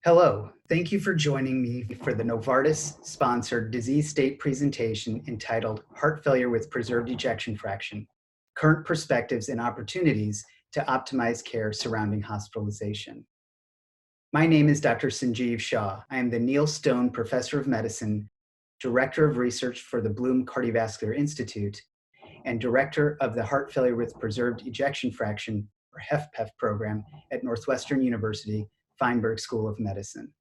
Hello, thank you for joining me for the Novartis-sponsored disease state presentation entitled Heart Failure with Preserved Ejection Fraction, Current Perspectives and Opportunities to Optimize Care Surrounding Hospitalization. My name is Dr. Sanjeev Shah. I am the Neil Stone Professor of Medicine, Director of Research for the Bloom Cardiovascular Institute, and Director of the Heart Failure with Preserved Ejection Fraction, or HFpEF program at Northwestern University Feinberg School of Medicine.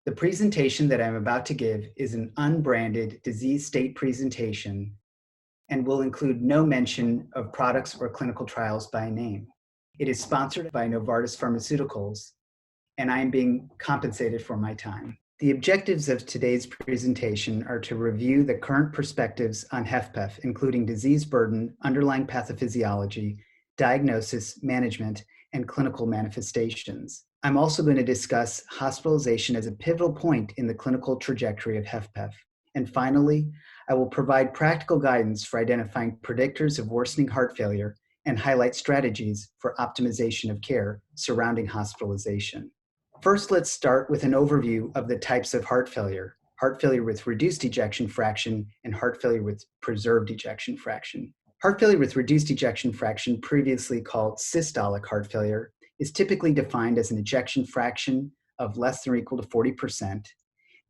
The presentation that I'm about to give is an unbranded disease state presentation and will include no mention of products or clinical trials by name. It is sponsored by Novartis Pharmaceuticals, and I am being compensated for my time. The objectives of today's presentation are to review the current perspectives on HFpEF, including disease burden, underlying pathophysiology, diagnosis, management, and clinical manifestations. I'm also going to discuss hospitalization as a pivotal point in the clinical trajectory of HFpEF. And finally, I will provide practical guidance for identifying predictors of worsening heart failure and highlight strategies for optimization of care surrounding hospitalization. First, let's start with an overview of the types of heart failure with reduced ejection fraction and heart failure with preserved ejection fraction. Heart failure with reduced ejection fraction, previously called systolic heart failure, is typically defined as an ejection fraction of less than or equal to 40%.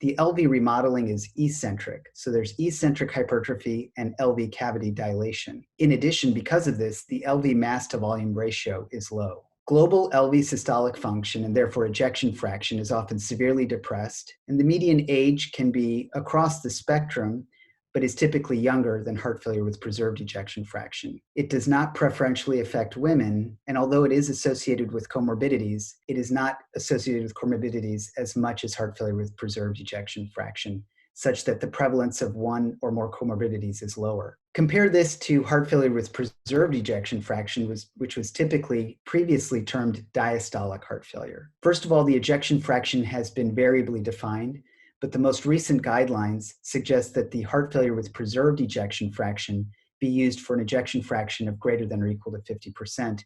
The LV remodeling is eccentric, so there's eccentric hypertrophy and LV cavity dilation. In addition, because of this, the LV mass to volume ratio is low. Global LV systolic function, and therefore ejection fraction, is often severely depressed, and the median age can be across the spectrum, but is typically younger than heart failure with preserved ejection fraction. It does not preferentially affect women, and although it is associated with comorbidities, it is not associated with comorbidities as much as heart failure with preserved ejection fraction, such that the prevalence of one or more comorbidities is lower. Compare this to heart failure with preserved ejection fraction, which was typically previously termed diastolic heart failure. First of all, the ejection fraction has been variably defined, but the most recent guidelines suggest that the heart failure with preserved ejection fraction be used for an ejection fraction of greater than or equal to 50%,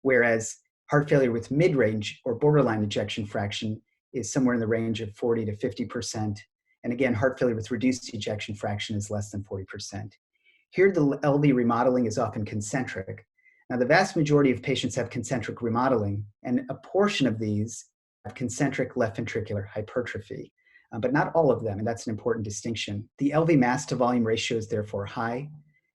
whereas heart failure with mid-range or borderline ejection fraction is somewhere in the range of 40 to 50%. And again, heart failure with reduced ejection fraction is less than 40%. Here, the LV remodeling is often concentric. Now, the vast majority of patients have concentric remodeling, and a portion of these have concentric left ventricular hypertrophy. But not all of them, and that's an important distinction. The LV mass to volume ratio is therefore high.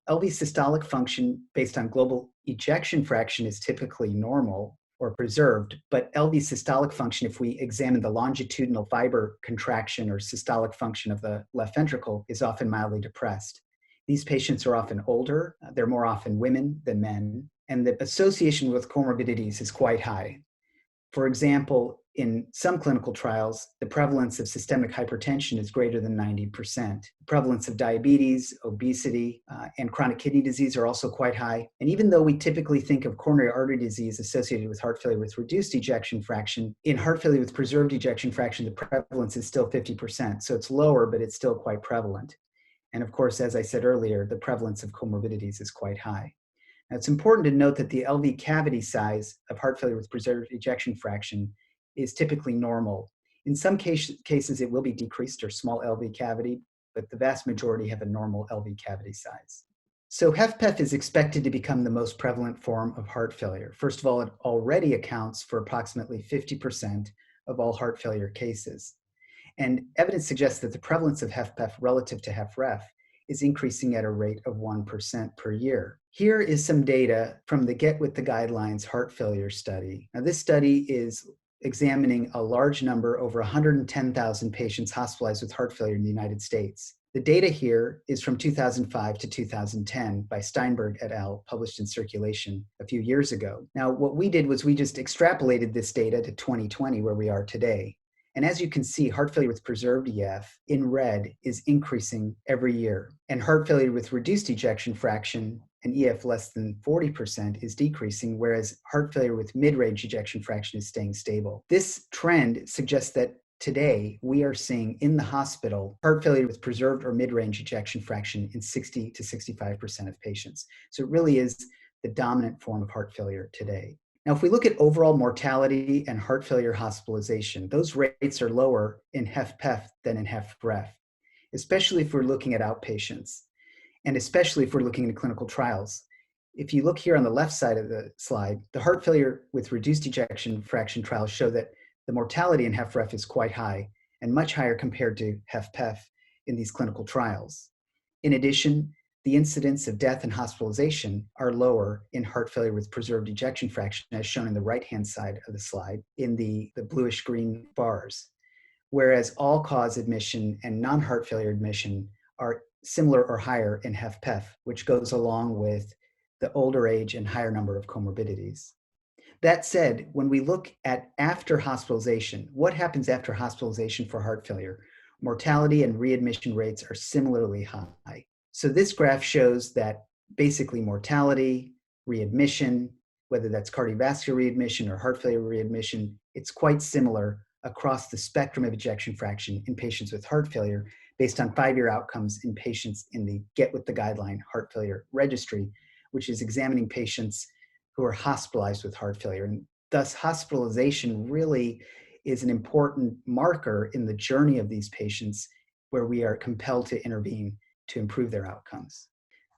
LV systolic function based on global ejection fraction is typically normal or preserved, but LV systolic function, if we examine the longitudinal fiber contraction or systolic function of the left ventricle, is often mildly depressed. These patients are often older, they're more often women than men, and the association with comorbidities is quite high. For example, in some clinical trials, the prevalence of systemic hypertension is greater than 90%. The prevalence of diabetes, obesity, and chronic kidney disease are also quite high. And even though we typically think of coronary artery disease associated with heart failure with reduced ejection fraction, in heart failure with preserved ejection fraction, the prevalence is still 50%. So it's lower, but it's still quite prevalent. And of course, as I said earlier, the prevalence of comorbidities is quite high. Now, it's important to note that the LV cavity size of heart failure with preserved ejection fraction is typically normal. In some cases, it will be decreased or small LV cavity, but the vast majority have a normal LV cavity size. So HFpEF is expected to become the most prevalent form of heart failure. First of all, it already accounts for approximately 50% of all heart failure cases. And evidence suggests that the prevalence of HFpEF relative to HFrEF is increasing at a rate of 1% per year. Here is some data from the Get With the Guidelines heart failure study. Now, this study is examining a large number, over 110,000 patients hospitalized with heart failure in the United States. The data here is from 2005 to 2010 by Steinberg et al., published in Circulation a few years ago. Now, what we did was we just extrapolated this data to 2020, where we are today. And as you can see, heart failure with preserved EF in red is increasing every year. And heart failure with reduced ejection fraction and EF less than 40% is decreasing, whereas heart failure with mid-range ejection fraction is staying stable. This trend suggests that today we are seeing in the hospital heart failure with preserved or mid-range ejection fraction in 60 to 65% of patients. So it really is the dominant form of heart failure today. Now, if we look at overall mortality and heart failure hospitalization, those rates are lower in HFpEF than in HFrEF, especially if we're looking at outpatients, and especially if we're looking at clinical trials. If you look here on the left side of the slide, the heart failure with reduced ejection fraction trials show that the mortality in HFrEF is quite high and much higher compared to HFpEF in these clinical trials. In addition, the incidence of death and hospitalization are lower in heart failure with preserved ejection fraction, as shown in the right-hand side of the slide in the bluish-green bars, whereas all-cause admission and non-heart failure admission are similar or higher in HFpEF, which goes along with the older age and higher number of comorbidities. That said, when we look at after hospitalization, what happens after hospitalization for heart failure? Mortality and readmission rates are similarly high. So this graph shows that basically mortality, readmission, whether that's cardiovascular readmission or heart failure readmission, it's quite similar across the spectrum of ejection fraction in patients with heart failure based on 5-year outcomes in patients in the Get With the Guideline Heart Failure Registry, which is examining patients who are hospitalized with heart failure. And thus, hospitalization really is an important marker in the journey of these patients where we are compelled to intervene to improve their outcomes.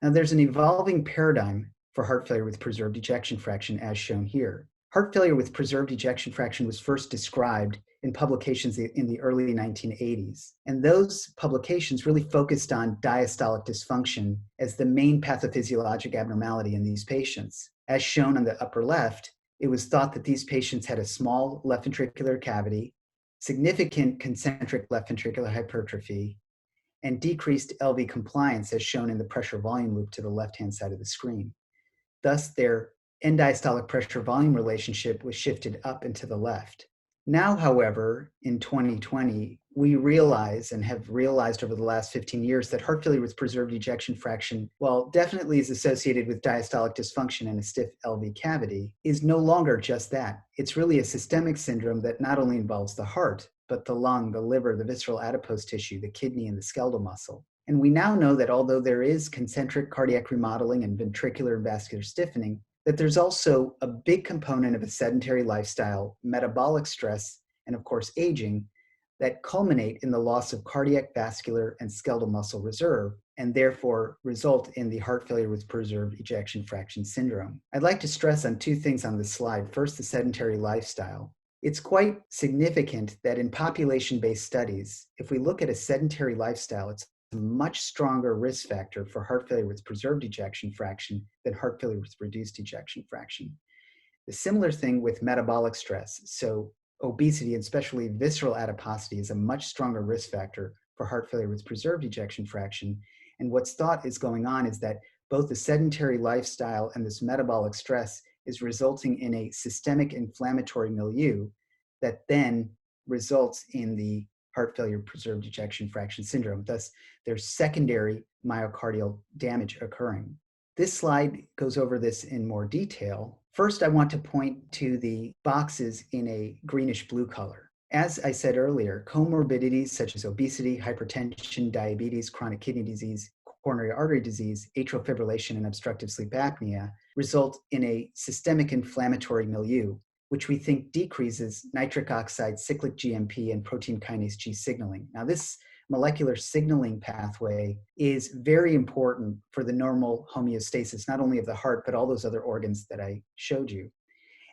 Now, there's an evolving paradigm for heart failure with preserved ejection fraction as shown here. Heart failure with preserved ejection fraction was first described in publications in the early 1980s. And those publications really focused on diastolic dysfunction as the main pathophysiologic abnormality in these patients. As shown on the upper left, it was thought that these patients had a small left ventricular cavity, significant concentric left ventricular hypertrophy, and decreased LV compliance as shown in the pressure volume loop to the left-hand side of the screen. Thus, their end diastolic pressure volume relationship was shifted up and to the left. Now, however, in 2020, we realize and have realized over the last 15 years that heart failure with preserved ejection fraction, while definitely is associated with diastolic dysfunction and a stiff LV cavity, is no longer just that. It's really a systemic syndrome that not only involves the heart, but the lung, the liver, the visceral adipose tissue, the kidney, and the skeletal muscle. And we now know that although there is concentric cardiac remodeling and ventricular and vascular stiffening, that there's also a big component of a sedentary lifestyle, metabolic stress, and of course aging that culminate in the loss of cardiac, vascular, and skeletal muscle reserve, and therefore result in the heart failure with preserved ejection fraction syndrome. I'd like to stress on two things on this slide. First, the sedentary lifestyle. It's quite significant that in population-based studies, if we look at a sedentary lifestyle, it's a much stronger risk factor for heart failure with preserved ejection fraction than heart failure with reduced ejection fraction. The similar thing with metabolic stress. So obesity, and especially visceral adiposity, is a much stronger risk factor for heart failure with preserved ejection fraction. And what's thought is going on is that both the sedentary lifestyle and this metabolic stress is resulting in a systemic inflammatory milieu that then results in the heart failure preserved ejection fraction syndrome. Thus, there's secondary myocardial damage occurring. This slide goes over this in more detail. First, I want to point to the boxes in a greenish blue color. As I said earlier, comorbidities such as obesity, hypertension, diabetes, chronic kidney disease, coronary artery disease, atrial fibrillation, and obstructive sleep apnea result in a systemic inflammatory milieu, which we think decreases nitric oxide, cyclic GMP, and protein kinase G signaling. Now, this molecular signaling pathway is very important for the normal homeostasis, not only of the heart, but all those other organs that I showed you.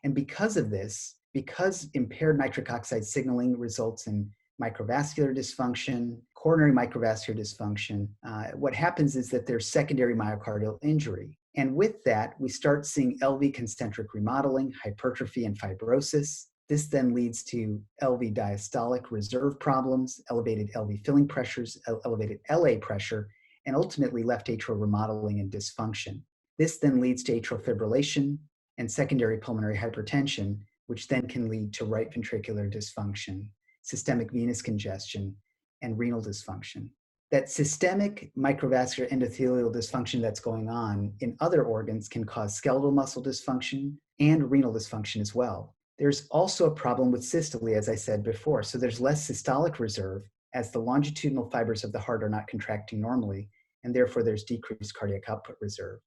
And because of this, because impaired nitric oxide signaling results in microvascular dysfunction, coronary microvascular dysfunction, what happens is that there's secondary myocardial injury. And with that, we start seeing LV concentric remodeling, hypertrophy, and fibrosis. This then leads to LV diastolic reserve problems, elevated LV filling pressures, elevated LA pressure, and ultimately left atrial remodeling and dysfunction. This then leads to atrial fibrillation and secondary pulmonary hypertension, which then can lead to right ventricular dysfunction, systemic venous congestion, and renal dysfunction. That systemic microvascular endothelial dysfunction that's going on in other organs can cause skeletal muscle dysfunction and renal dysfunction as well. There's also a problem with systole, as I said before. So there's less systolic reserve as the longitudinal fibers of the heart are not contracting normally, and therefore there's decreased cardiac output reserve.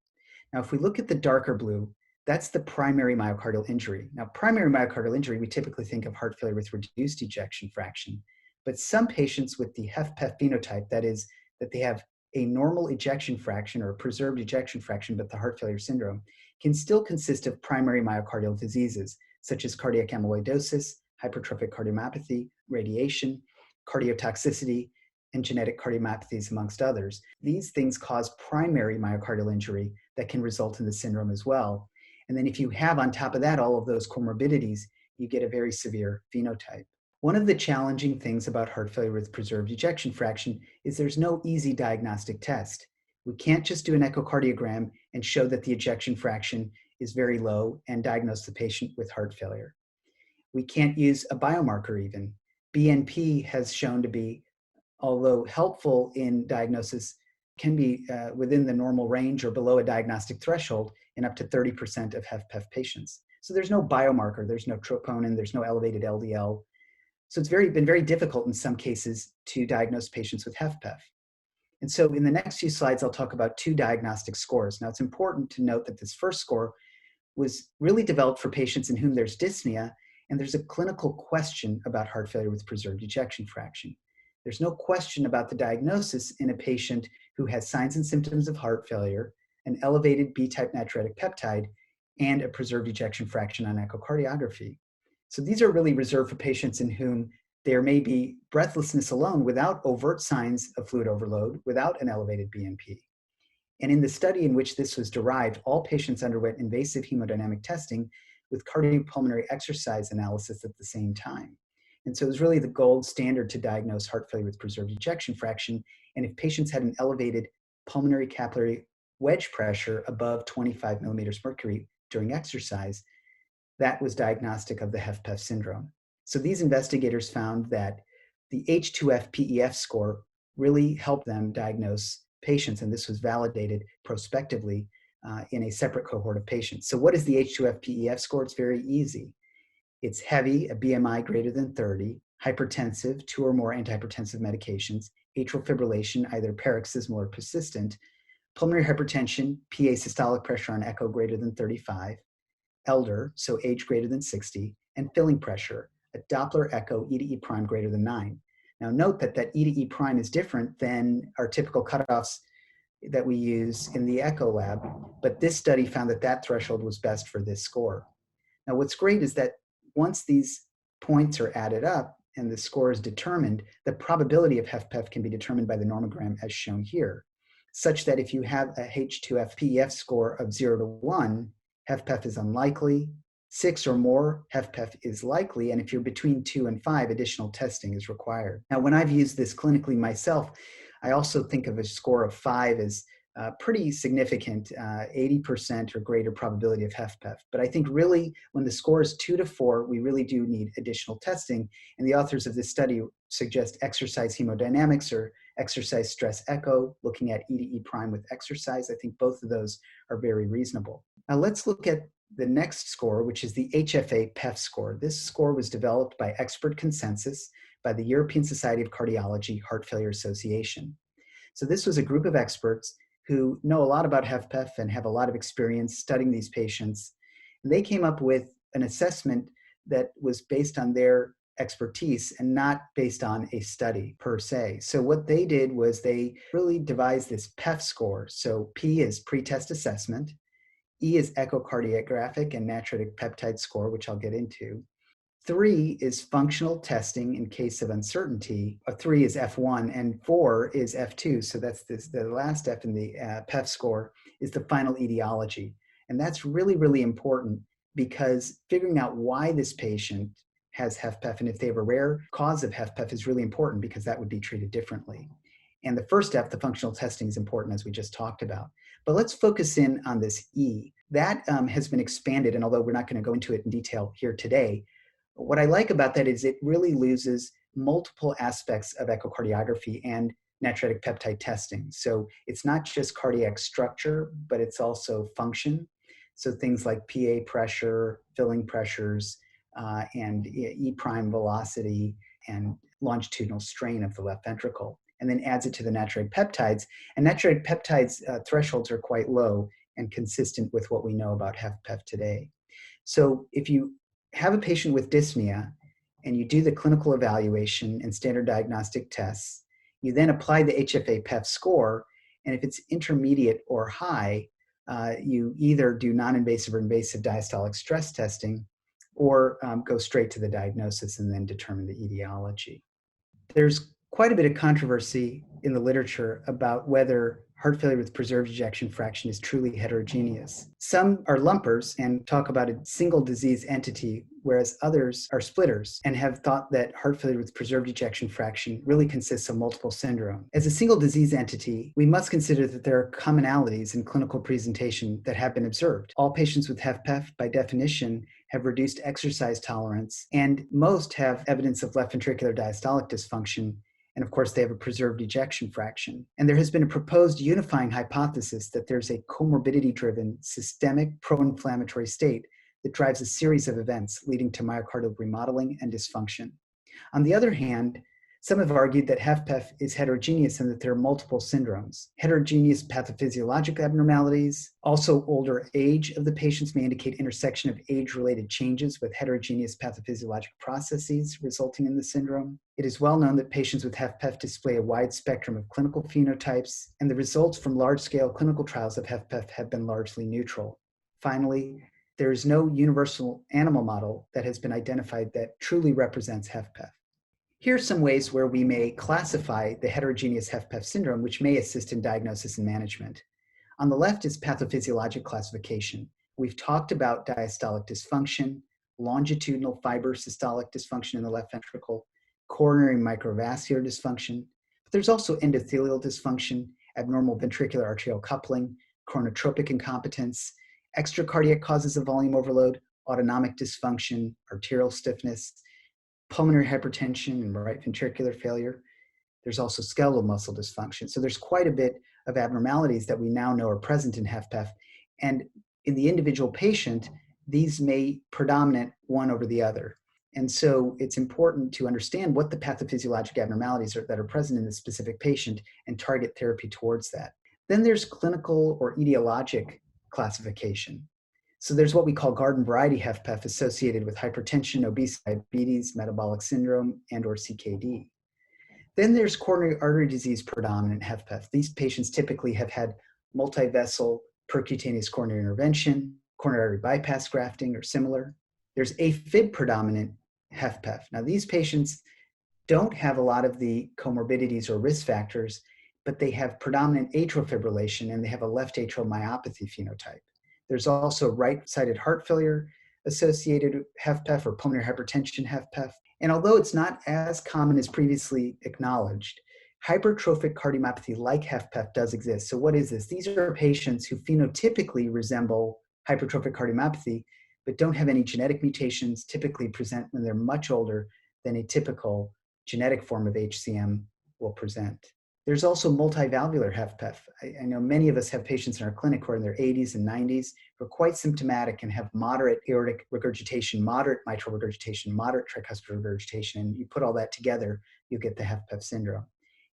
Now, if we look at the darker blue, That's the primary myocardial injury. Now, primary myocardial injury, we typically think of heart failure with reduced ejection fraction, but some patients with the HFpEF phenotype, that is, that they have a normal ejection fraction or a preserved ejection fraction, but the heart failure syndrome, can still consist of primary myocardial diseases, such as cardiac amyloidosis, hypertrophic cardiomyopathy, radiation, cardiotoxicity, and genetic cardiomyopathies, amongst others. These things cause primary myocardial injury that can result in the syndrome as well. And then if you have on top of that all of those comorbidities, you get a very severe phenotype. One of the challenging things about heart failure with preserved ejection fraction is there's no easy diagnostic test. We can't just do an echocardiogram and show that the ejection fraction is very low and diagnose the patient with heart failure. We can't use a biomarker even. BNP has shown to be, although helpful in diagnosis, can be within the normal range or below a diagnostic threshold in up to 30% of HFpEF patients. So there's no biomarker, there's no troponin, there's no elevated LDL. So it's been very difficult in some cases to diagnose patients with HFpEF. And so in the next few slides, I'll talk about two diagnostic scores. Now, it's important to note that this first score was really developed for patients in whom there's dyspnea, and there's a clinical question about heart failure with preserved ejection fraction. There's no question about the diagnosis in a patient who has signs and symptoms of heart failure, an elevated B-type natriuretic peptide, and a preserved ejection fraction on echocardiography. So these are really reserved for patients in whom there may be breathlessness alone without overt signs of fluid overload, without an elevated BNP. And in the study in which this was derived, all patients underwent invasive hemodynamic testing with cardiopulmonary exercise analysis at the same time. And so it was really the gold standard to diagnose heart failure with preserved ejection fraction. And if patients had an elevated pulmonary capillary wedge pressure above 25 millimeters mercury during exercise, that was diagnostic of the HFpEF syndrome. So these investigators found that the H2F-PEF score really helped them diagnose patients, and this was validated prospectively in a separate cohort of patients. So what is the H2F-PEF score? It's very easy. It's heavy, a BMI greater than 30, hypertensive, 2 or more antihypertensive medications, atrial fibrillation, either paroxysmal or persistent, pulmonary hypertension, PA systolic pressure on echo greater than 35, elder, so age greater than 60, and filling pressure, a Doppler echo E to E prime greater than 9. Now note that that E to E prime is different than our typical cutoffs that we use in the echo lab, but this study found that that threshold was best for this score. Now what's great is that once these points are added up and the score is determined, the probability of HFpEF can be determined by the normogram as shown here, such that if you have a H2F-PEF score of 0 to 1, HFpEF is unlikely. 6 or more, HFpEF is likely, and if you're between 2 and 5, additional testing is required. Now, when I've used this clinically myself, I also think of a score of 5 as pretty significant, 80% or greater probability of HFpEF. But I think really when the score is 2 to 4, we really do need additional testing. And the authors of this study suggest exercise hemodynamics or exercise stress echo, looking at E to E prime with exercise. I think both of those are very reasonable. Now let's look at the next score, which is the HFA-PEF score. This score was developed by expert consensus by the European Society of Cardiology Heart Failure Association. So this was a group of experts who know a lot about HFpEF and have a lot of experience studying these patients. And they came up with an assessment that was based on their expertise and not based on a study per se. So what they did was they really devised this PEF score. So P is pre-test assessment, E is echocardiographic and natriuretic peptide score, which I'll get into. 3 is functional testing in case of uncertainty. 3 is F1 and 4 is F2. So that's the last F in the PEF score is the final etiology. And that's really, really important because figuring out why this patient has HFpEF and if they have a rare cause of HFpEF is really important because that would be treated differently. And the first step, the functional testing, is important as we just talked about. But let's focus in on this E. That has been expanded, and although we're not going to go into it in detail here today, what I like about that is it really loses multiple aspects of echocardiography and natriuretic peptide testing. So it's not just cardiac structure, but it's also function. So things like PA pressure, filling pressures, and E prime velocity and longitudinal strain of the left ventricle, and then adds it to the natriuretic peptides. And natriuretic peptides thresholds are quite low, and consistent with what we know about HFpEF today. So if you have a patient with dyspnea and you do the clinical evaluation and standard diagnostic tests, you then apply the HFA-PEF score, and if it's intermediate or high, you either do non-invasive or invasive diastolic stress testing or go straight to the diagnosis and then determine the etiology. There's quite a bit of controversy in the literature about whether heart failure with preserved ejection fraction is truly heterogeneous. Some are lumpers and talk about a single disease entity, whereas others are splitters and have thought that heart failure with preserved ejection fraction really consists of multiple syndrome. As a single disease entity, we must consider that there are commonalities in clinical presentation that have been observed. All patients with HFpEF, by definition, have reduced exercise tolerance, and most have evidence of left ventricular diastolic dysfunction. And of course, they have a preserved ejection fraction. And there has been a proposed unifying hypothesis that there's a comorbidity-driven systemic pro-inflammatory state that drives a series of events leading to myocardial remodeling and dysfunction. On the other hand, some have argued that HFpEF is heterogeneous and that there are multiple syndromes. Heterogeneous pathophysiologic abnormalities, also older age of the patients may indicate intersection of age-related changes with heterogeneous pathophysiologic processes resulting in the syndrome. It is well known that patients with HFpEF display a wide spectrum of clinical phenotypes, and the results from large-scale clinical trials of HFpEF have been largely neutral. Finally, there is no universal animal model that has been identified that truly represents HFpEF. Here are some ways where we may classify the heterogeneous HFpEF syndrome, which may assist in diagnosis and management. On the left is pathophysiologic classification. We've talked about diastolic dysfunction, longitudinal fiber systolic dysfunction in the left ventricle, coronary microvascular dysfunction, but there's also endothelial dysfunction, abnormal ventricular arterial coupling, chronotropic incompetence, extracardiac causes of volume overload, autonomic dysfunction, arterial stiffness, pulmonary hypertension and right ventricular failure. There's also skeletal muscle dysfunction. So there's quite a bit of abnormalities that we now know are present in HFpEF. And in the individual patient, these may predominate one over the other. And so it's important to understand what the pathophysiologic abnormalities are that are present in the specific patient and target therapy towards that. Then there's clinical or etiologic classification. So there's what we call garden variety HFpEF associated with hypertension, obesity, diabetes, metabolic syndrome, and or CKD. Then there's coronary artery disease predominant HFpEF. These patients typically have had multivessel percutaneous coronary intervention, coronary artery bypass grafting or similar. There's AFib predominant HFpEF. Now these patients don't have a lot of the comorbidities or risk factors, but they have predominant atrial fibrillation and they have a left atrial myopathy phenotype. There's also right-sided heart failure associated with HFpEF or pulmonary hypertension HFpEF. And although it's not as common as previously acknowledged, hypertrophic cardiomyopathy like HFpEF does exist. So what is this? These are patients who phenotypically resemble hypertrophic cardiomyopathy, but don't have any genetic mutations, typically present when they're much older than a typical genetic form of HCM will present. There's also multivalvular HFpEF. I know many of us have patients in our clinic who are in their 80s and 90s who are quite symptomatic and have moderate aortic regurgitation, moderate mitral regurgitation, moderate tricuspid regurgitation, and you put all that together, you get the HFpEF syndrome.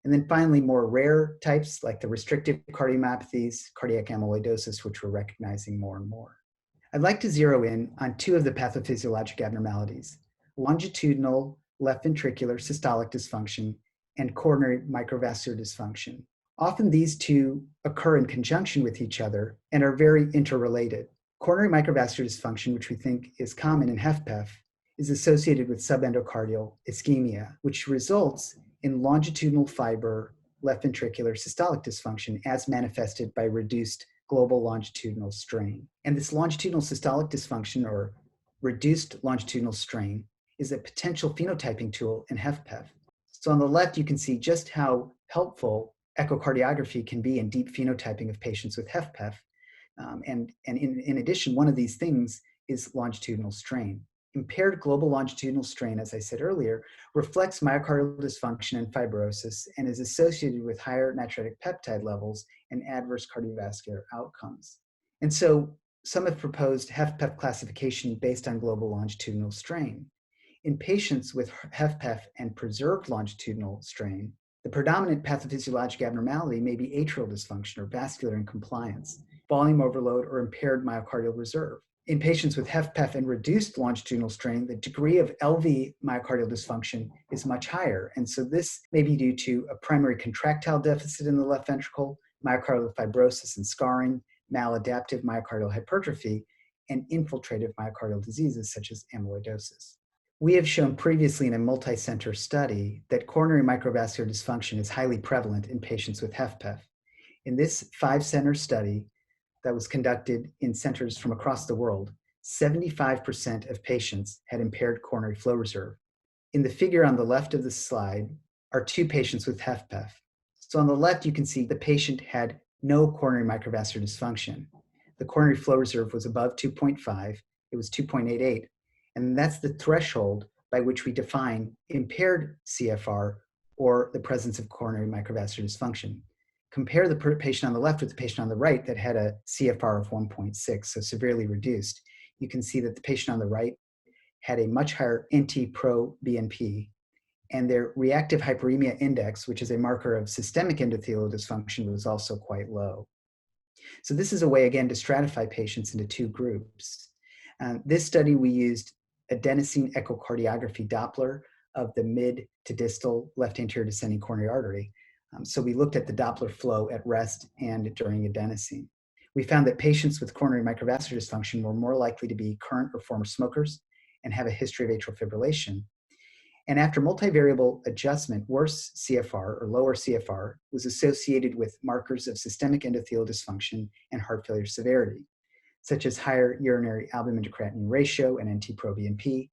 And then finally, more rare types like the restrictive cardiomyopathies, cardiac amyloidosis, which we're recognizing more and more. I'd like to zero in on two of the pathophysiologic abnormalities: longitudinal left ventricular systolic dysfunction and coronary microvascular dysfunction. Often these two occur in conjunction with each other and are very interrelated. Coronary microvascular dysfunction, which we think is common in HFpEF, is associated with subendocardial ischemia, which results in longitudinal fiber left ventricular systolic dysfunction as manifested by reduced global longitudinal strain. And this longitudinal systolic dysfunction or reduced longitudinal strain is a potential phenotyping tool in HFpEF. So on the left, you can see just how helpful echocardiography can be in deep phenotyping of patients with HFpEF. And in addition, one of these things is longitudinal strain. Impaired global longitudinal strain, as I said earlier, reflects myocardial dysfunction and fibrosis and is associated with higher natriuretic peptide levels and adverse cardiovascular outcomes. And so some have proposed HFpEF classification based on global longitudinal strain. In patients with HFpEF and preserved longitudinal strain, the predominant pathophysiologic abnormality may be atrial dysfunction or vascular incompliance. volume overload, or impaired myocardial reserve. In patients with HFpEF and reduced longitudinal strain, the degree of LV myocardial dysfunction is much higher. And so this may be due to a primary contractile deficit in the left ventricle, myocardial fibrosis and scarring, maladaptive myocardial hypertrophy, and infiltrative myocardial diseases such as amyloidosis. We have shown previously in a multi-center study that coronary microvascular dysfunction is highly prevalent in patients with HFpEF. In this 5-center study that was conducted in centers from across the world, 75% of patients had impaired coronary flow reserve. In the figure on the left of the slide are 2 patients with HFpEF. So on the left, you can see the patient had no coronary microvascular dysfunction. The coronary flow reserve was above 2.5. It was 2.88. And that's the threshold by which we define impaired CFR or the presence of coronary microvascular dysfunction. Compare the patient on the left with the patient on the right that had a CFR of 1.6, so severely reduced. You can see that the patient on the right had a much higher NT-proBNP, and their reactive hyperemia index, which is a marker of systemic endothelial dysfunction, was also quite low. So this is a way, again, to stratify patients into 2 groups. This study, we used adenosine echocardiography Doppler of the mid to distal left anterior descending coronary artery. So we looked at the Doppler flow at rest and during adenosine. We found that patients with coronary microvascular dysfunction were more likely to be current or former smokers and have a history of atrial fibrillation. And after multivariable adjustment, worse CFR or lower CFR was associated with markers of systemic endothelial dysfunction and heart failure severity, such as higher urinary albumin to creatinine ratio and NT-proBNP,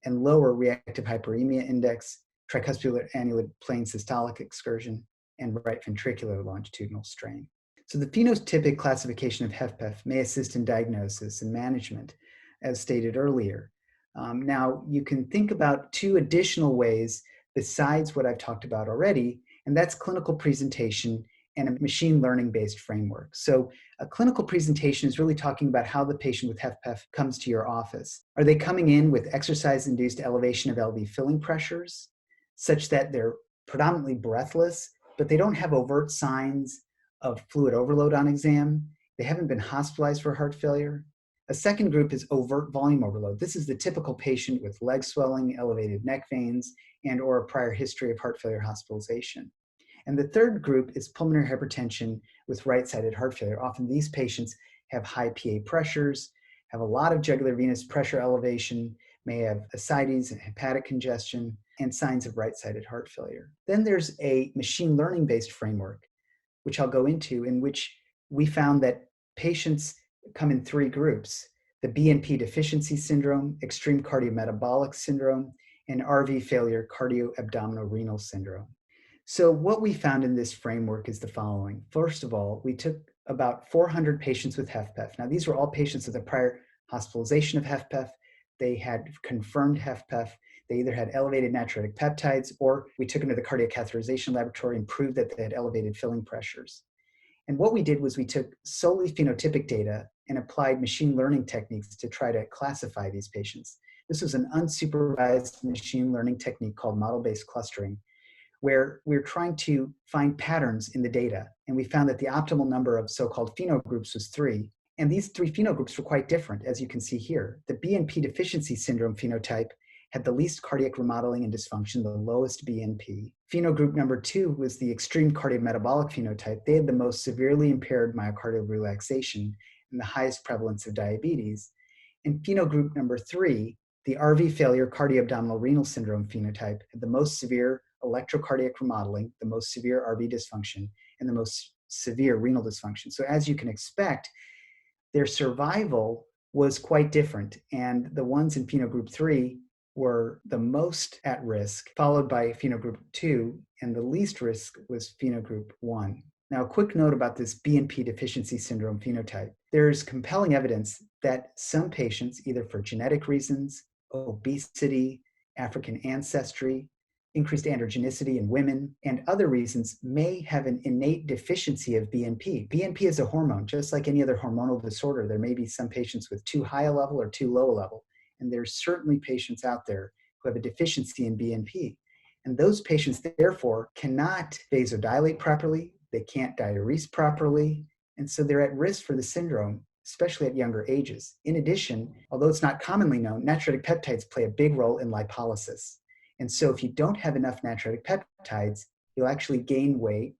and lower reactive hyperemia index, tricuspid annular plane systolic excursion, and right ventricular longitudinal strain. So the phenotypic classification of HFpEF may assist in diagnosis and management, as stated earlier. Now, you can think about 2 additional ways besides what I've talked about already, and that's clinical presentation and a machine learning-based framework. So a clinical presentation is really talking about how the patient with HFpEF comes to your office. Are they coming in with exercise-induced elevation of LV filling pressures, such that they're predominantly breathless, but they don't have overt signs of fluid overload on exam? They haven't been hospitalized for heart failure. A second group is overt volume overload. This is the typical patient with leg swelling, elevated neck veins, and or a prior history of heart failure hospitalization. And the third group is pulmonary hypertension with right-sided heart failure. Often these patients have high PA pressures, have a lot of jugular venous pressure elevation, may have ascites and hepatic congestion, and signs of right-sided heart failure. Then there's a machine learning-based framework, which I'll go into, in which we found that patients come in 3 groups: the BNP deficiency syndrome, extreme cardiometabolic syndrome, and RV failure cardioabdominal-renal syndrome. So what we found in this framework is the following. First of all, we took about 400 patients with HFpEF. Now, these were all patients with a prior hospitalization of HFpEF. They had confirmed HFpEF. They either had elevated natriuretic peptides, or we took them to the cardiac catheterization laboratory and proved that they had elevated filling pressures. And what we did was we took solely phenotypic data and applied machine learning techniques to try to classify these patients. This was an unsupervised machine learning technique called model-based clustering, where we're trying to find patterns in the data. And we found that the optimal number of so-called phenogroups was 3. And these 3 phenogroups were quite different, as you can see here. The BNP deficiency syndrome phenotype had the least cardiac remodeling and dysfunction, the lowest BNP. Phenogroup number 2 was the extreme cardiometabolic phenotype. They had the most severely impaired myocardial relaxation and the highest prevalence of diabetes. And phenogroup number 3, the RV failure cardioabdominal renal syndrome phenotype, had the most severe electrocardiac remodeling, the most severe RV dysfunction, and the most severe renal dysfunction. So as you can expect, their survival was quite different. And the ones in phenogroup 3 were the most at risk, followed by phenogroup 2, and the least risk was phenogroup 1. Now, a quick note about this BNP deficiency syndrome phenotype. There's compelling evidence that some patients, either for genetic reasons, obesity, African ancestry, increased androgenicity in women, and other reasons, may have an innate deficiency of BNP. BNP is a hormone, just like any other hormonal disorder. There may be some patients with too high a level or too low a level. And there's certainly patients out there who have a deficiency in BNP. And those patients, therefore, cannot vasodilate properly, they can't diurese properly, And so they're at risk for the syndrome, especially at younger ages. In addition, although it's not commonly known, natriuretic peptides play a big role in lipolysis. And so if you don't have enough natriuretic peptides, you'll actually gain weight.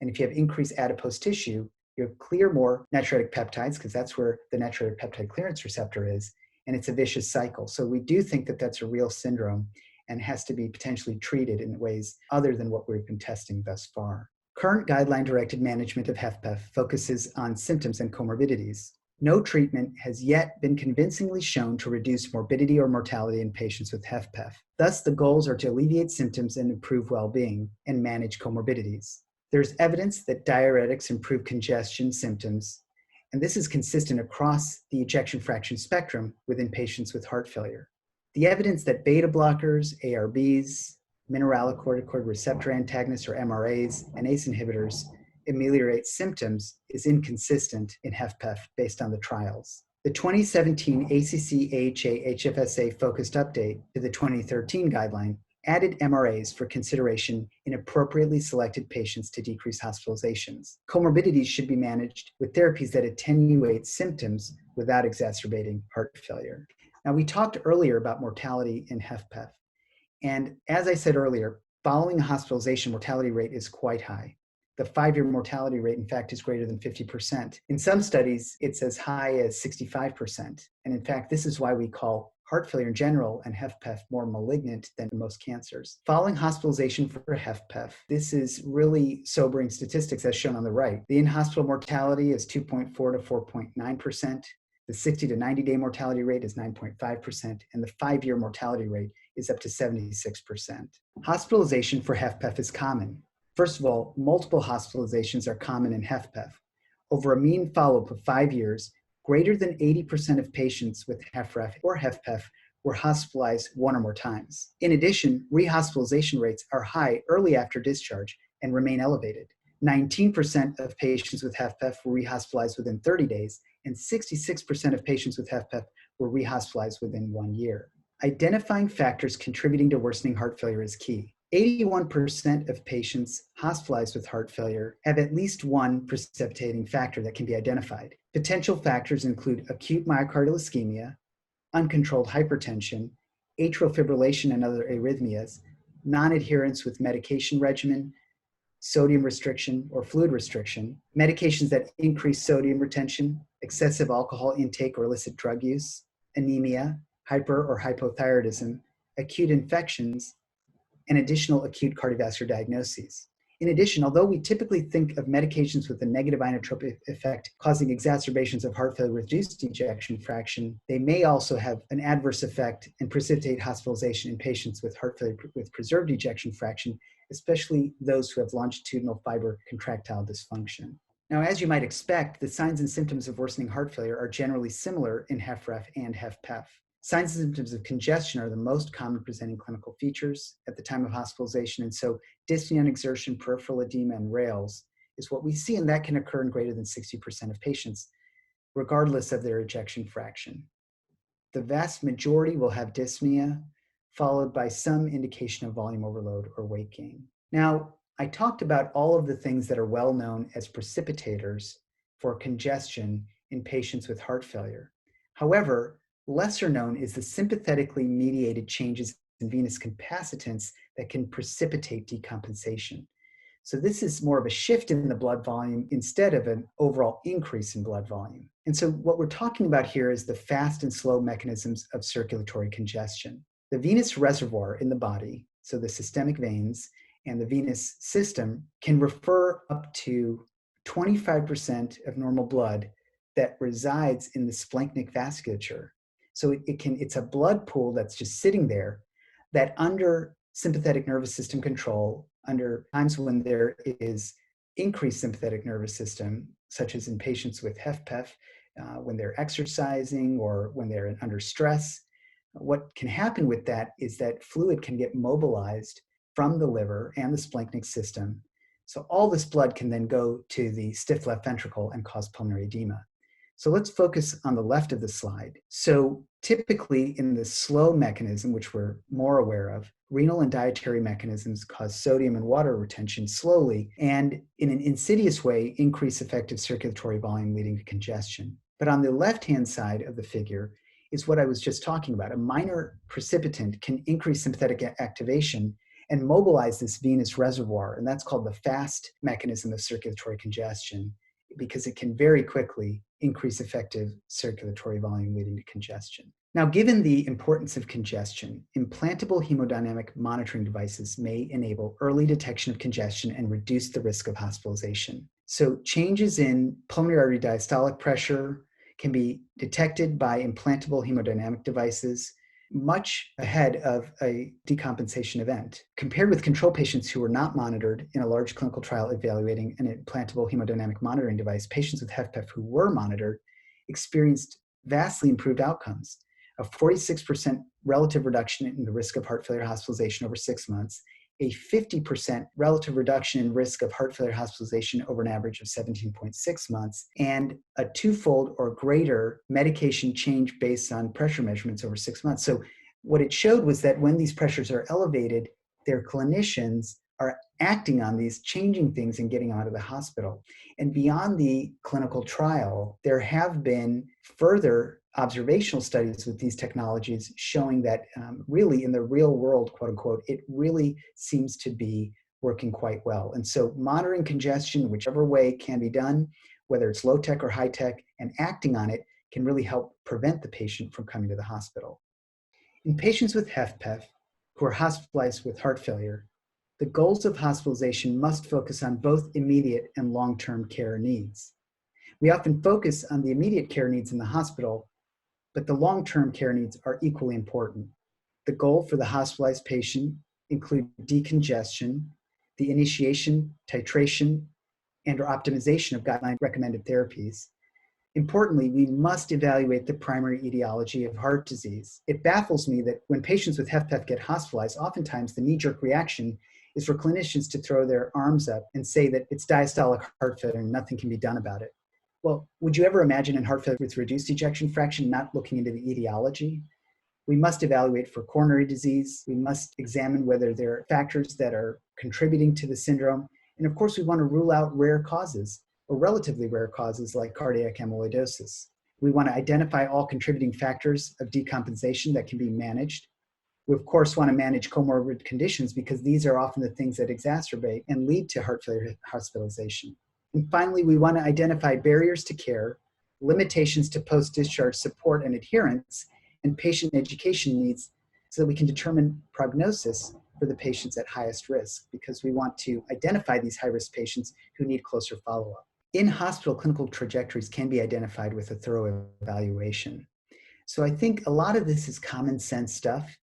And if you have increased adipose tissue, you'll clear more natriuretic peptides, because that's where the natriuretic peptide clearance receptor is, and it's a vicious cycle. So we do think that that's a real syndrome and has to be potentially treated in ways other than what we've been testing thus far. Current guideline-directed management of HFpEF focuses on symptoms and comorbidities. No treatment has yet been convincingly shown to reduce morbidity or mortality in patients with HFpEF. Thus, the goals are to alleviate symptoms and improve well-being and manage comorbidities. There's evidence that diuretics improve congestion symptoms, and this is consistent across the ejection fraction spectrum within patients with heart failure. The evidence that beta blockers, ARBs, mineralocorticoid receptor antagonists, or MRAs, and ACE inhibitors ameliorate symptoms is inconsistent in HFpEF based on the trials. The 2017 ACC-AHA HFSA focused update to the 2013 guideline added MRAs for consideration in appropriately selected patients to decrease hospitalizations. Comorbidities should be managed with therapies that attenuate symptoms without exacerbating heart failure. Now, we talked earlier about mortality in HFpEF. And as I said earlier, following a hospitalization, mortality rate is quite high. The 5-year mortality rate, in fact, is greater than 50%. In some studies, it's as high as 65%. And in fact, this is why we call heart failure in general and HFpEF more malignant than most cancers. Following hospitalization for HFpEF, this is really sobering statistics as shown on the right. The in-hospital mortality is 2.4 to 4.9%. The 60 to 90-day mortality rate is 9.5%, and the 5-year mortality rate is up to 76%. Hospitalization for HFpEF is common. First of all, multiple hospitalizations are common in HFpEF. Over a mean follow-up of 5 years, greater than 80% of patients with HFrEF or HFpEF were hospitalized 1 or more times. In addition, rehospitalization rates are high early after discharge and remain elevated. 19% of patients with HFpEF were rehospitalized within 30 days, and 66% of patients with HFpEF were rehospitalized within 1 year. Identifying factors contributing to worsening heart failure is key. 81% of patients hospitalized with heart failure have at least one precipitating factor that can be identified. Potential factors include acute myocardial ischemia, uncontrolled hypertension, atrial fibrillation and other arrhythmias, non-adherence with medication regimen, sodium restriction or fluid restriction, medications that increase sodium retention, excessive alcohol intake or illicit drug use, anemia, hyper or hypothyroidism, acute infections, and additional acute cardiovascular diagnoses. In addition, although we typically think of medications with a negative inotropic effect causing exacerbations of heart failure with reduced ejection fraction, they may also have an adverse effect and precipitate hospitalization in patients with heart failure with preserved ejection fraction, especially those who have longitudinal fiber contractile dysfunction. Now, as you might expect, the signs and symptoms of worsening heart failure are generally similar in HFrEF and HFpEF. Signs and symptoms of congestion are the most common presenting clinical features at the time of hospitalization, and so dyspnea and exertion, peripheral edema, and rales is what we see, and that can occur in greater than 60% of patients, regardless of their ejection fraction. The vast majority will have dyspnea, followed by some indication of volume overload or weight gain. Now, I talked about all of the things that are well known as precipitators for congestion in patients with heart failure. However, lesser known is the sympathetically mediated changes in venous capacitance that can precipitate decompensation. So this is more of a shift in the blood volume instead of an overall increase in blood volume. And so what we're talking about here is the fast and slow mechanisms of circulatory congestion. The venous reservoir in the body, so the systemic veins and the venous system, can refer up to 25% of normal blood that resides in the splanchnic vasculature. So it's a blood pool that's just sitting there that under sympathetic nervous system control, under times when there is increased sympathetic nervous system, such as in patients with HFpEF, when they're exercising or when they're under stress, what can happen with that is that fluid can get mobilized from the liver and the splanchnic system. So all this blood can then go to the stiff left ventricle and cause pulmonary edema. So let's focus on the left of the slide. So typically in the slow mechanism, which we're more aware of, Renal and dietary mechanisms cause sodium and water retention slowly and, in an insidious way, increase effective circulatory volume, leading to congestion. But on the left-hand side of the figure is what I was just talking about. A minor precipitant can increase sympathetic activation and mobilize this venous reservoir, and that's called the fast mechanism of circulatory congestion, because it can very quickly increase effective circulatory volume, leading to congestion. Now, given the importance of congestion, implantable hemodynamic monitoring devices may enable early detection of congestion and reduce the risk of hospitalization. So changes in pulmonary artery diastolic pressure can be detected by implantable hemodynamic devices much ahead of a decompensation event. Compared with control patients who were not monitored in a large clinical trial evaluating an implantable hemodynamic monitoring device, patients with HFpEF who were monitored experienced vastly improved outcomes. A 46% relative reduction in the risk of heart failure hospitalization over 6 months, a 50% relative reduction in risk of heart failure hospitalization over an average of 17.6 months, and a twofold or greater medication change based on pressure measurements over 6 months. So what it showed was that when these pressures are elevated, their clinicians are acting on these, changing things and getting out of the hospital. And beyond the clinical trial, there have been further observational studies with these technologies showing that really in the real world, quote unquote, it really seems to be working quite well. And so monitoring congestion, whichever way can be done, whether it's low tech or high tech, and acting on it can really help prevent the patient from coming to the hospital. In patients with HFpEF who are hospitalized with heart failure, the goals of hospitalization must focus on both immediate and long-term care needs. We often focus on the immediate care needs in the hospital, but the long-term care needs are equally important. The goal for the hospitalized patient include decongestion, the initiation, titration, and or optimization of guideline-recommended therapies. Importantly, we must evaluate the primary etiology of heart disease. It baffles me that when patients with HFpEF get hospitalized, oftentimes the knee-jerk reaction is for clinicians to throw their arms up and say that it's diastolic heart failure and nothing can be done about it. Well, would you ever imagine in heart failure with reduced ejection fraction not looking into the etiology? We must evaluate for coronary disease. We must examine whether there are factors that are contributing to the syndrome. And of course, we want to rule out rare causes or relatively rare causes like cardiac amyloidosis. We want to identify all contributing factors of decompensation that can be managed. We, of course, want to manage comorbid conditions because these are often the things that exacerbate and lead to heart failure hospitalization. And finally, we want to identify barriers to care, limitations to post-discharge support and adherence, and patient education needs so that we can determine prognosis for the patients at highest risk, because we want to identify these high-risk patients who need closer follow-up. In-hospital clinical trajectories can be identified with a thorough evaluation. So I think a lot of this is common sense stuff.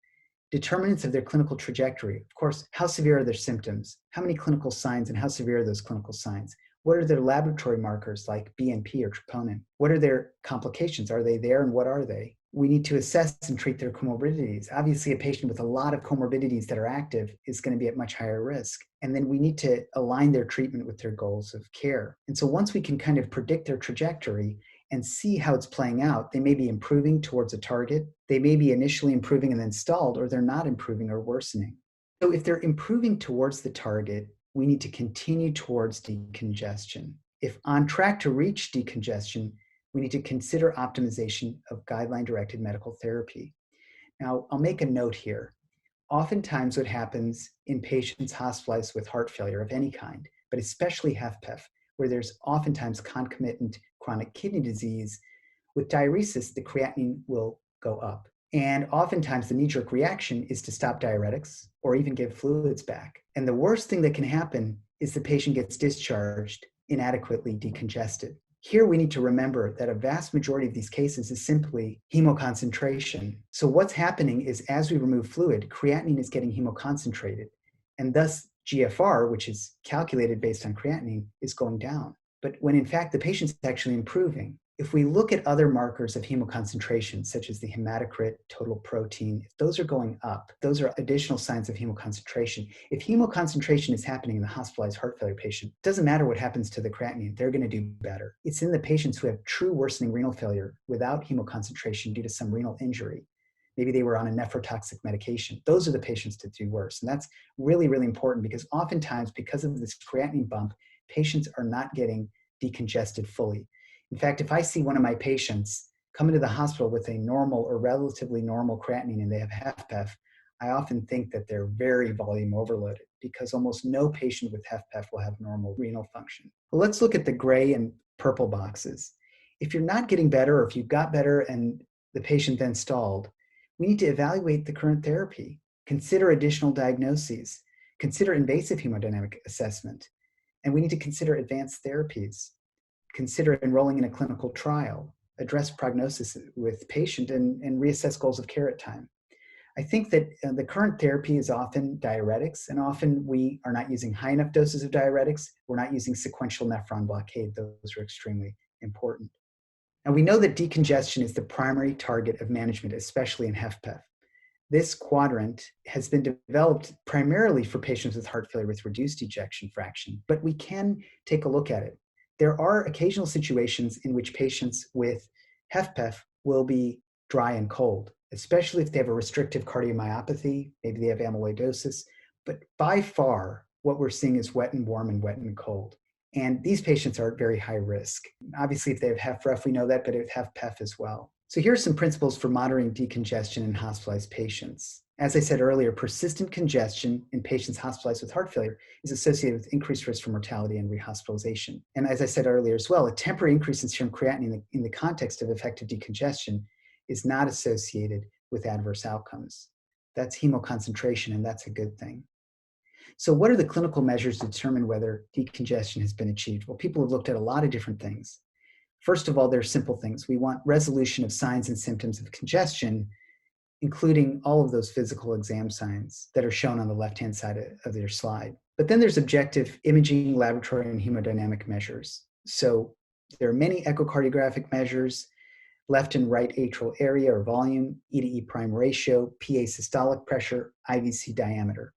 Determinants of their clinical trajectory. Of course, how severe are their symptoms? How many clinical signs and how severe are those clinical signs? What are their laboratory markers like BNP or troponin? What are their complications? Are they there and what are they? We need to assess and treat their comorbidities. Obviously, a patient with a lot of comorbidities that are active is going to be at much higher risk. And then we need to align their treatment with their goals of care. And so once we can kind of predict their trajectory and see how it's playing out, they may be improving towards a target. They may be initially improving and then stalled, or they're not improving or worsening. So if they're improving towards the target, we need to continue towards decongestion. If on track to reach decongestion, we need to consider optimization of guideline-directed medical therapy. Now, I'll make a note here. Oftentimes what happens in patients hospitalized with heart failure of any kind, but especially HFpEF, where there's oftentimes concomitant chronic kidney disease, with diuresis, the creatinine will go up. And oftentimes the knee-jerk reaction is to stop diuretics or even give fluids back. And the worst thing that can happen is the patient gets discharged inadequately decongested. Here we need to remember that a vast majority of these cases is simply hemoconcentration. So what's happening is as we remove fluid, creatinine is getting hemoconcentrated, and thus GFR, which is calculated based on creatinine, is going down. But when in fact the patient's actually improving. If we look at other markers of hemoconcentration, such as the hematocrit, total protein, if those are going up, those are additional signs of hemoconcentration. If hemoconcentration is happening in the hospitalized heart failure patient, it doesn't matter what happens to the creatinine, they're going to do better. It's in the patients who have true worsening renal failure without hemoconcentration due to some renal injury Maybe they were on a nephrotoxic medication. Those are the patients that do worse. And that's really, really important because oftentimes, because of this creatinine bump, patients are not getting decongested fully. In fact, if I see one of my patients come into the hospital with a normal or relatively normal creatinine and they have HFpEF, I often think that they're very volume overloaded because almost no patient with HFpEF will have normal renal function. Well, let's look at the gray and purple boxes. If you're not getting better, or if you got better and the patient then stalled, we need to evaluate the current therapy, consider additional diagnoses, consider invasive hemodynamic assessment, and we need to consider advanced therapies, consider enrolling in a clinical trial, address prognosis with patient, and reassess goals of care at time. I think that the current therapy is often diuretics, and often we are not using high enough doses of diuretics. We're not using sequential nephron blockade. Those are extremely important. Now, we know that decongestion is the primary target of management, especially in HFpEF. This quadrant has been developed primarily for patients with heart failure with reduced ejection fraction, but we can take a look at it. There are occasional situations in which patients with HFpEF will be dry and cold, especially if they have a restrictive cardiomyopathy, maybe they have amyloidosis. But by far, what we're seeing is wet and warm and wet and cold. And these patients are at very high risk. Obviously, if they have HFrEF, we know that, but with HFpEF as well. So here are some principles for monitoring decongestion in hospitalized patients. As I said earlier, persistent congestion in patients hospitalized with heart failure is associated with increased risk for mortality and rehospitalization. And as I said earlier as well, a temporary increase in serum creatinine in the context of effective decongestion is not associated with adverse outcomes. That's hemoconcentration, and that's a good thing. So what are the clinical measures to determine whether decongestion has been achieved? Well, people have looked at a lot of different things. First of all, there are simple things. We want resolution of signs and symptoms of congestion, including all of those physical exam signs that are shown on the left-hand side of your slide. But then there's objective imaging, laboratory, and hemodynamic measures. So there are many echocardiographic measures: left and right atrial area or volume, E to E prime ratio, PA systolic pressure, IVC diameter.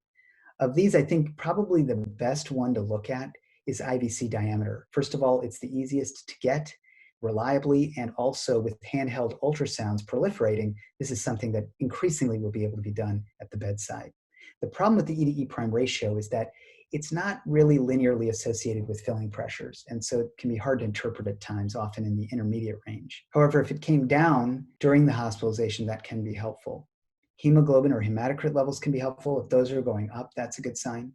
Of these, I think probably the best one to look at is IVC diameter. First of all, it's the easiest to get reliably, and also with handheld ultrasounds proliferating, this is something that increasingly will be able to be done at the bedside. The problem with the E to E prime ratio is that it's not really linearly associated with filling pressures, and so it can be hard to interpret at times, often in the intermediate range. However, if it came down during the hospitalization, that can be helpful. Hemoglobin or hematocrit levels can be helpful. If those are going up, that's a good sign.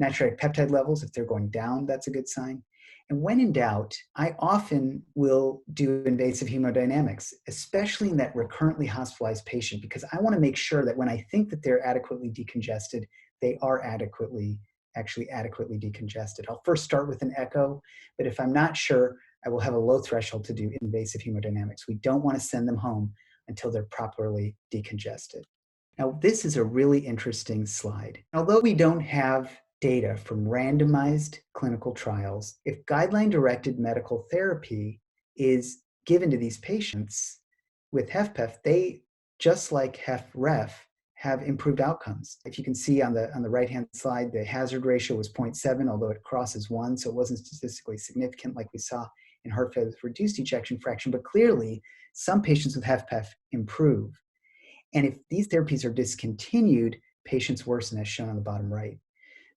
Natriuretic peptide levels, if they're going down, that's a good sign. And when in doubt, I often will do invasive hemodynamics, especially in that recurrently hospitalized patient, because I want to make sure that when I think that they're adequately decongested, they are adequately decongested. I'll first start with an echo, but if I'm not sure, I will have a low threshold to do invasive hemodynamics. We don't want to send them home until they're properly decongested. Now, this is a really interesting slide. Although we don't have data from randomized clinical trials, if guideline-directed medical therapy is given to these patients with HFpEF, they, just like HFrEF, have improved outcomes. If you can see on the right-hand slide, the hazard ratio was 0.7, although it crosses 1, so it wasn't statistically significant like we saw in heart failure with reduced ejection fraction, but clearly some patients with HFpEF improve. And if these therapies are discontinued, patients worsen, as shown on the bottom right.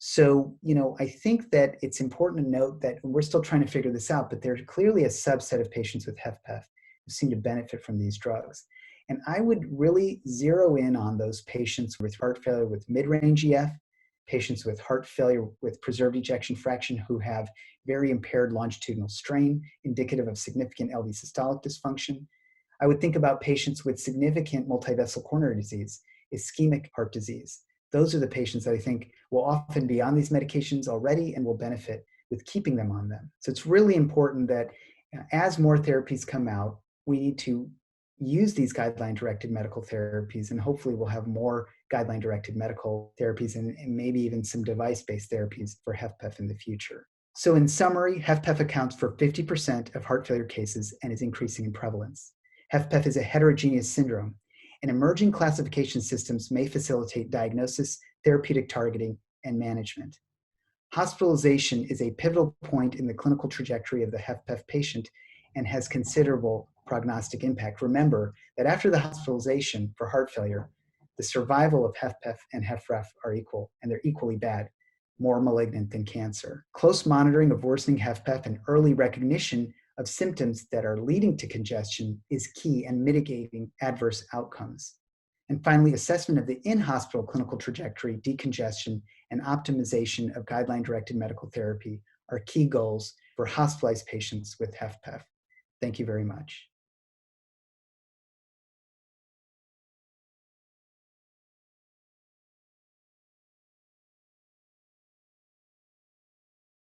So, I think that it's important to note that we're still trying to figure this out, but there's clearly a subset of patients with HFpEF who seem to benefit from these drugs. And I would really zero in on those patients with heart failure with mid-range EF, patients with heart failure with preserved ejection fraction who have very impaired longitudinal strain, indicative of significant LV systolic dysfunction. I would think about patients with significant multivessel coronary disease, ischemic heart disease. Those are the patients that I think will often be on these medications already and will benefit with keeping them on them. So it's really important that as more therapies come out, we need to use these guideline-directed medical therapies, and hopefully we'll have more guideline-directed medical therapies and maybe even some device-based therapies for HFpEF in the future. So in summary, HFpEF accounts for 50% of heart failure cases and is increasing in prevalence. HFpEF is a heterogeneous syndrome, and emerging classification systems may facilitate diagnosis, therapeutic targeting, and management. Hospitalization is a pivotal point in the clinical trajectory of the HFpEF patient and has considerable prognostic impact, remember that after the hospitalization for heart failure, the survival of HFpEF and HFrEF are equal, and they're equally bad, more malignant than cancer. Close monitoring of worsening HFpEF and early recognition of symptoms that are leading to congestion is key in mitigating adverse outcomes. And finally, assessment of the in-hospital clinical trajectory, decongestion, and optimization of guideline-directed medical therapy are key goals for hospitalized patients with HFpEF. Thank you very much.